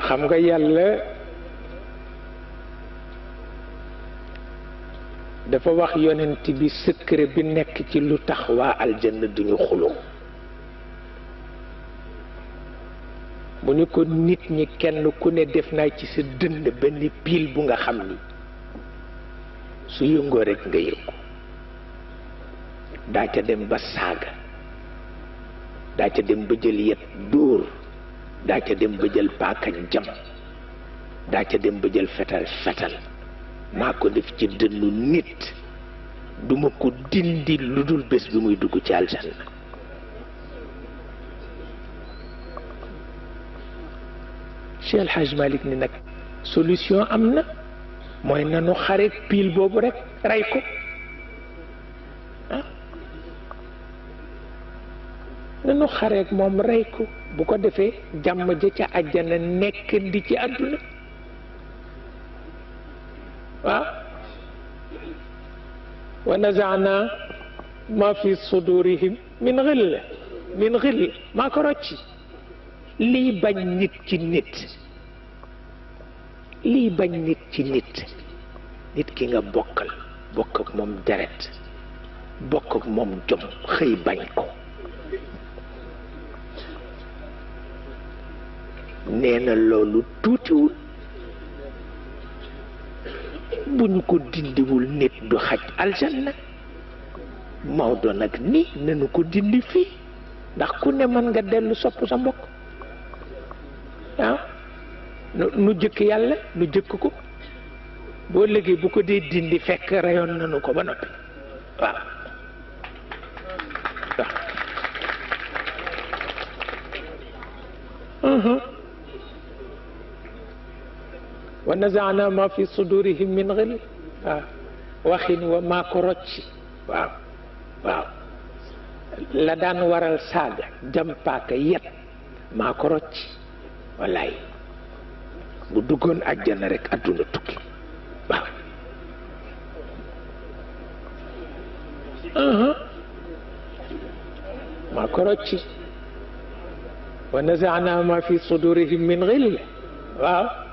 xam nga yàlla dafa wax yonent bi secret bi nekk ci lu tax waa aljanna duñu xuloo mu ni ko nit ñi kenn ku ne def naa ci sa dënn benn piil bu nga xam ni su yëngoo rekk nga yëngu daa ca dem ba saaga daa ca dem ba jël yet dóor daa ca dem ba jël paaka jam daa ca dem ba jël fetal maa ko def ci dënnu nit duma ko dindi lu dul bés bi muy dugg ci aljanna Cheikh El Hadj Malick ni nag solution am na mooy nanu xareet piil boobu rek rey ko nanu xareet moom rey ko bu ko defee jàmm ja ca àjjana nekk di ci àdduna waaw wa nazaana ma fi sudurihim min xill maa ko rocci lii bañ nit ci nit nit ki nga bokk ak moom deret bokk ak moom jom xëy bañ ko nee na loolu tuutiwul bu ñu ko dindiwul nit du xaj aljanna Maodo nag ni nanu ko dindi fii ndax ku ne mën nga dellu sopp sa mbokk nu jëkk yàlla nu jëkk ko boo léegi bu ko dee dindi fekk reyoon nanu ko ba noppi waaw wa nazaana ma fi sudurihim min xill waaw waxin wa maa ko rocci waaw la daan waral saaga jampaaka yet maa ko rocci wallaay bu duggoon àjjana rek adduna tukki waaw maa ko rocci wa nazaana ma fi sudurihim min xill waaw